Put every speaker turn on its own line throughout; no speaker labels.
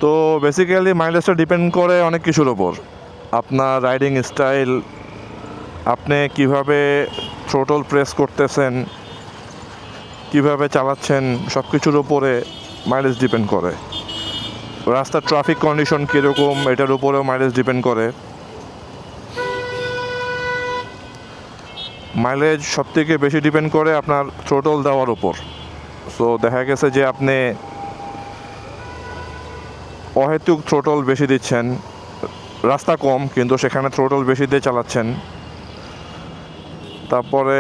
তো basically মাইলেজটা depend করে অনেক কিছুর ওপর, আপনার রাইডিং স্টাইল, আপনি কিভাবে থ্রোটল প্রেস করতেছেন, কিভাবে চালাচ্ছেন, সব কিছুর উপরে মাইলেজ ডিপেন্ড করে। রাস্তার ট্রাফিক কন্ডিশন কীরকম এটার উপরেও মাইলেজ ডিপেন্ড করে। মাইলেজ সবথেকে বেশি ডিপেন্ড করে আপনার থ্রোটল দেওয়ার উপর। সো দেখা গেছে যে আপনি অহেতুক থ্রোটল বেশি দিচ্ছেন, রাস্তা কম কিন্তু সেখানে থ্রোটল বেশি দিয়ে চালাচ্ছেন, তারপরে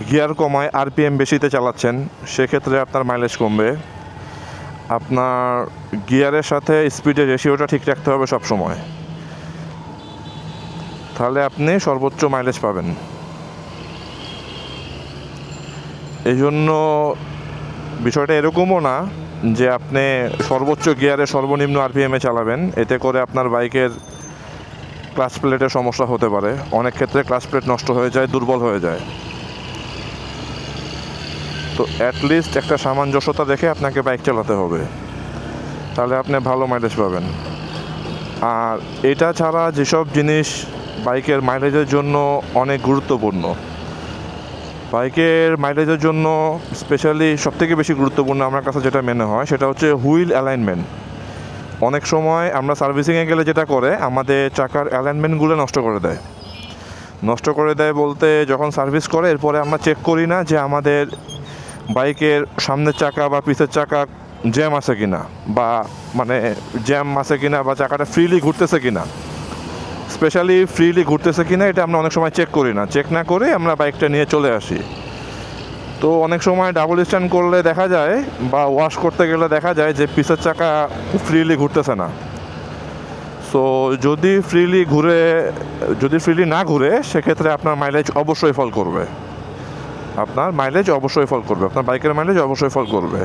গিয়ার কমায় আরপিএম বেশিতে চালাচ্ছেন, সেক্ষেত্রে আপনার মাইলেজ কমবে। আপনার গিয়ারের সাথে স্পিডের রেশিওটা ঠিক রাখতে হবে সব সময়, তাহলে আপনি সর্বোচ্চ মাইলেজ পাবেন। এই জন্য বিষয়টা এরকমও না যে আপনি সর্বোচ্চ গিয়ারে সর্বনিম্ন আরপিএমে চালাবেন, এতে করে আপনার বাইকের ক্লাচ প্লেটের সমস্যা হতে পারে। অনেক ক্ষেত্রে ক্লাচ প্লেট নষ্ট হয়ে যায়, দুর্বল হয়ে যায়। তো অ্যাটলিস্ট একটা সামঞ্জস্যতা দেখে আপনাকে বাইক চালাতে হবে, তাহলে আপনি ভালো মাইলেজ পাবেন। আর এটা ছাড়া যেসব জিনিস বাইকের মাইলেজের জন্য অনেক গুরুত্বপূর্ণ, বাইকের মাইলেজের জন্য স্পেশালি সবথেকে বেশি গুরুত্বপূর্ণ আমার কাছে যেটা মনে হয় সেটা হচ্ছে হুইল অ্যালাইনমেন্ট। অনেক সময় আমরা সার্ভিসিংয়ে গেলে যেটা করে, আমাদের চাকার অ্যালাইনমেন্টগুলো নষ্ট করে দেয় বলতে, যখন সার্ভিস করে এরপরে আমরা চেক করি না যে আমাদের বাইকের সামনের চাকা বা পিছের চাকা জ্যাম আছে কিনা, বা জ্যাম আছে কিনা, বা চাকাটা ফ্রিলি ঘুরতেছে কিনা। স্পেশালি ফ্রিলি ঘুরতেছে কিনা এটা আমরা অনেক সময় চেক করি না, চেক না করে আমরা বাইকটা নিয়ে চলে আসি। তো অনেক সময় ডাবল স্ট্যান্ড করলে দেখা যায়, বা ওয়াশ করতে গেলে দেখা যায় যে পিছের চাকা ফ্রিলি ঘুরতেছে না। সো যদি ফ্রিলি না ঘুরে সেক্ষেত্রে আপনার মাইলেজ অবশ্যই ফল করবে, আপনার বাইকের মাইলেজ অবশ্যই ফল করবে।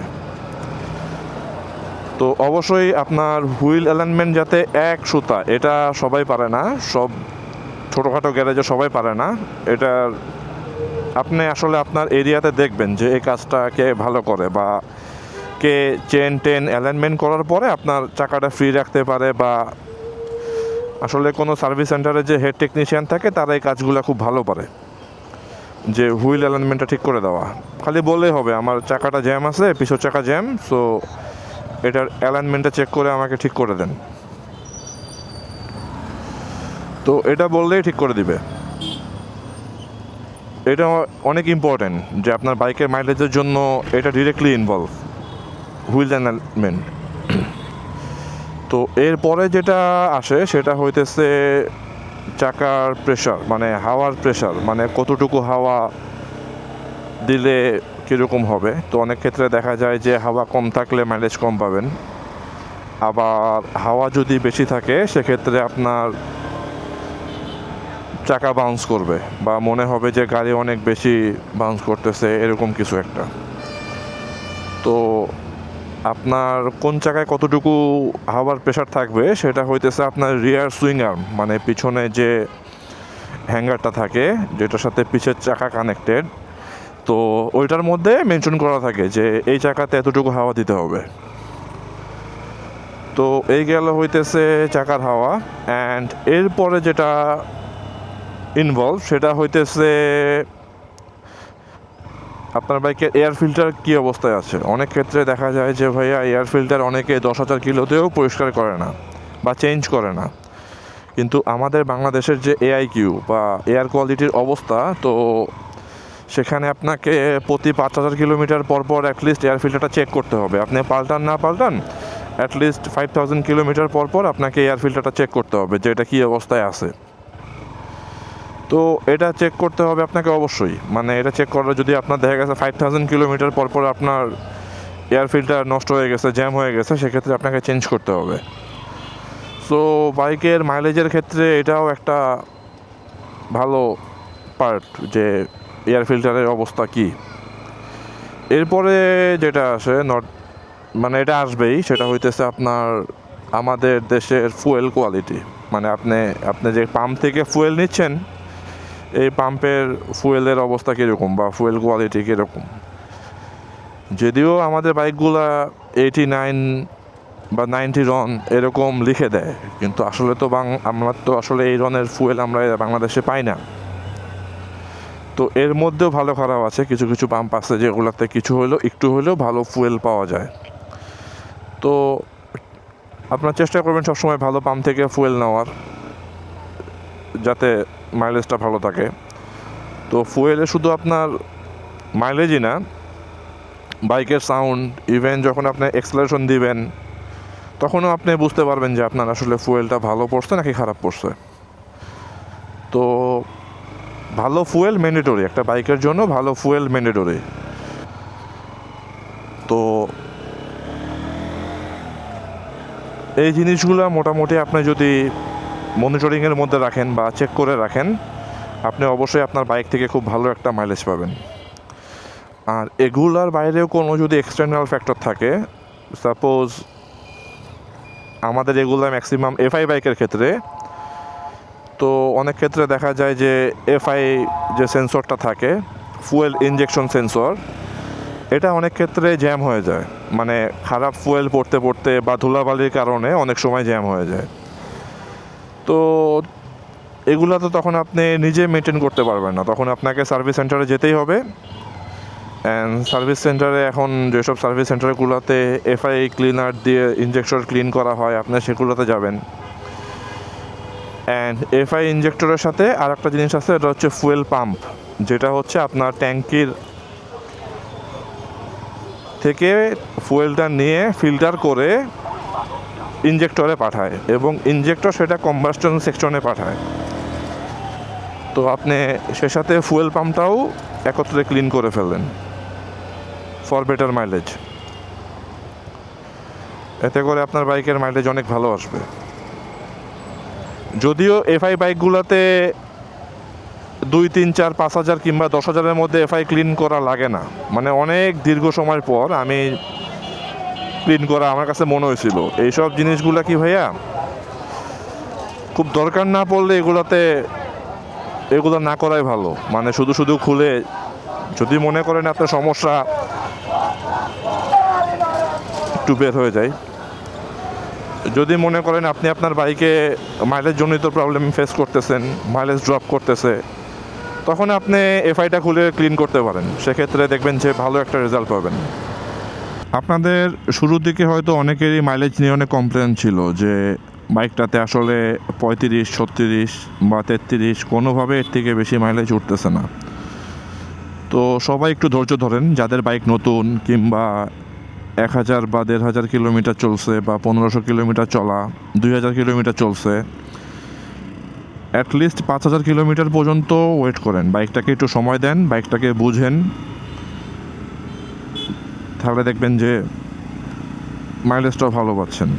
তো অবশ্যই আপনার হুইল অ্যালাইনমেন্ট যাতে এক সুতা, এটা সবাই পারে না, সব ছোটোখাটো গ্যারেজে সবাই পারে না। এটার আপনি আসলে আপনার এরিয়াতে দেখবেন যে এই কাজটা কে ভালো করে, বা কে চেন অ্যালাইনমেন্ট করার পরে আপনার চাকাটা ফ্রি রাখতে পারে, বা আসলে কোনো সার্ভিস সেন্টারে যে হেড টেকনিশিয়ান থাকে তারা এই কাজগুলো খুব ভালো পারে, যে হুইল অ্যালাইনমেন্টটা ঠিক করে দেওয়া। খালি বললেই হবে আমার চাকাটা জ্যাম আছে, পিছর চাকা জ্যাম, সো এটার অ্যালাইনমেন্টটা চেক করে আমাকে ঠিক করে দেন। তো এটা বললেই ঠিক করে দিবে। এটা অনেক ইম্পর্ট্যান্ট যে আপনার বাইকের মাইলেজের জন্য এটা ডিরেক্টলি ইনভলভ, হুইল অ্যালাইনমেন্ট। তো এরপরে যেটা আসে সেটা হইতেছে চাকার প্রেশার, হাওয়ার প্রেশার, কতটুকু হাওয়া দিলে কীরকম হবে। তো অনেক ক্ষেত্রে দেখা যায় যে হাওয়া কম থাকলে মাইলেজ কম পাবেন, আবার হাওয়া যদি বেশি থাকে সেক্ষেত্রে আপনার চাকা বাউন্স করবে, বা মনে হবে যে গাড়ি অনেক বেশি বাউন্স করতেছে, এরকম কিছু একটা। তো আপনার কোন চাকায় কতটুকু হাওয়ার প্রেশার থাকবে সেটা হইতেছে আপনার রিয়ার সুইং আর্ম, পিছনে যে হ্যাঙ্গারটা থাকে যেটার সাথে পিছের চাকা কানেক্টেড, তো ওইটার মধ্যে মেনশন করা থাকে যে এই চাকাতে এতটুকু হাওয়া দিতে হবে। তো এই গেল হইতেছে চাকার হাওয়া। অ্যান্ড এরপরে যেটা ইনভলভ সেটা হইতেছে আপনার বাইকের এয়ার ফিল্টার কী অবস্থায় আছে। অনেক ক্ষেত্রে দেখা যায় যে ভাইয়া এয়ার ফিল্টার অনেকে 10,000 কিলোতেও পরিষ্কার করে না বা চেঞ্জ করে না, কিন্তু আমাদের বাংলাদেশের যে AIQ বা এয়ার কোয়ালিটির অবস্থা, তো সেখানে আপনাকে প্রতি 5,000 কিলোমিটার পর অ্যাটলিস্ট এয়ার ফিল্টারটা চেক করতে হবে। আপনি না পাল্টান অ্যাটলিস্ট 5,000 কিলোমিটার পর আপনাকে এয়ার ফিল্টারটা চেক করতে হবে যে এটা কী অবস্থায় আছে। তো এটা চেক করতে হবে আপনাকে অবশ্যই, এটা চেক করার, যদি আপনার দেখা গেছে 5,000 কিলোমিটার পর আপনার এয়ার ফিল্টার নষ্ট হয়ে গেছে, জ্যাম হয়ে গেছে, সেক্ষেত্রে আপনাকে চেঞ্জ করতে হবে। সো বাইকের মাইলেজের ক্ষেত্রে এটাও একটা ভালো পার্ট যে এয়ার ফিল্টারের অবস্থা কী। এরপরে যেটা আসে এটা আসবেই, সেটা হইতেছে আপনার আমাদের দেশের ফুয়েল কোয়ালিটি। আপনি যে পাম্প থেকে ফুয়েল নিচ্ছেন, এই পাম্পের ফুয়েলের অবস্থা কীরকম বা ফুয়েল কোয়ালিটি কীরকম। যদিও আমাদের বাইকগুলা 89 বা 90 রন এরকম লিখে দেয়, কিন্তু আসলে তো আমরা তো আসলে এই রনের ফুয়েল আমরা বাংলাদেশে পাই না। তো এর মধ্যেও ভালো খারাপ আছে, কিছু কিছু পাম্প আছে যেগুলোতে কিছু হলেও একটু হলেও ভালো ফুয়েল পাওয়া যায়। তো আপনার চেষ্টা করবেন সবসময় ভালো পাম্প থেকে ফুয়েল নেওয়ার, যাতে মাইলেজটা ভালো থাকে। তো ফুয়েলে শুধু আপনার মাইলেজই না, বাইকের সাউন্ড, ইভেন যখন আপনি এক্সেলারেশন দিবেন তখনও আপনি বুঝতে পারবেন যে আপনার আসলে ফুয়েলটা ভালো পড়ছে নাকি খারাপ পড়ছে। তো ভালো ফুয়েল ম্যান্ডেটরি, একটা বাইকের জন্য ভালো ফুয়েল ম্যান্ডেটরি। তো এই জিনিসগুলো মোটামুটি আপনি যদি মনিটরিংয়ের মধ্যে রাখেন বা চেক করে রাখেন, আপনি অবশ্যই আপনার বাইক থেকে খুব ভালো একটা মাইলেজ পাবেন। আর এগুলার বাইরেও কোনো যদি এক্সটার্নাল ফ্যাক্টর থাকে, সাপোজ আমাদের এগুলো ম্যাক্সিমাম এফআই বাইকের ক্ষেত্রে, তো অনেক ক্ষেত্রে দেখা যায় যে এফআই যে সেন্সরটা থাকে, ফুয়েল ইনজেকশন সেন্সর, এটা অনেক ক্ষেত্রে জ্যাম হয়ে যায়। মানে খারাপ ফুয়েল পড়তে পড়তে বা ধুলাবালির কারণে অনেক সময় জ্যাম হয়ে যায়। তো এগুলো তো তখন আপনি নিজে মেনটেন করতে পারবেন না, তখন আপনাকে সার্ভিস সেন্টারে যেতেই হবে। অ্যান্ড সার্ভিস সেন্টারে এখন যেসব সার্ভিস সেন্টারগুলোতে এফআই ক্লিনার দিয়ে ইনজেক্টর ক্লিন করা হয়, আপনি সেগুলোতে যাবেন। অ্যান্ড এফআই ইনজেক্টরের সাথে আর একটা জিনিস আছে, এটা হচ্ছে ফুয়েল পাম্প, যেটা হচ্ছে আপনার ট্যাঙ্কির থেকে ফুয়েলটা নিয়ে ফিল্টার করে ইনজেক্টরে পাঠায় এবং ইনজেক্টর সেটা কম্বাস্টন সেকশনে পাঠায়। তো আপনি সে সাথে ফুয়েল পাম্পটাও একত্রে ক্লিন করে ফেললেন ফর বেটার মাইলেজ। এতে করে আপনার বাইকের মাইলেজ অনেক ভালো আসবে। যদিও এফআই বাইকগুলোতে 2, 3, 4, 5 হাজার কিংবা 10 হাজারের মধ্যে এফআই ক্লিন করা লাগে না, মানে অনেক দীর্ঘ সময় পর আমি ক্লিন করা আমার কাছে মনে হয়েছিল। এইসব জিনিসগুলো কি ভাইয়া, খুব দরকার না পড়লে এগুলো না করাই ভালো। মানে শুধু শুধু খুলে, যদি মনে করেন আপনার সমস্যা একটু বের হয়ে যায়, যদি মনে করেন আপনি আপনার বাইকে মাইলেজ জনিত প্রবলেম ফেস করতেছেন, মাইলেজ ড্রপ করতেছে, তখন আপনি এফআইটা খুলে ক্লিন করতে পারেন। সেক্ষেত্রে দেখবেন যে ভালো একটা রেজাল্ট পাবেন। আপনাদের শুরুর দিকে হয়তো অনেকেরই মাইলেজ নিয়ে অনেক কমপ্লেন ছিল যে বাইকটাতে আসলে 35, 36 বা 33 কোনোভাবে এর থেকে বেশি মাইলেজ উঠতেছে না। তো সবাই একটু ধৈর্য ধরেন, যাদের বাইক নতুন কিংবা 1000 বা 1500 কিলোমিটার চলছে বা 1500 কিলোমিটার চলা, 2000 কিলোমিটার চলছে, অ্যাটলিস্ট 5000 কিলোমিটার পর্যন্ত ওয়েট করেন, বাইকটাকে একটু সময় দেন, বাইকটাকে বুঝেন, তাহলে দেখবেন যে মাইলেজটাও ভালো পাচ্ছেন।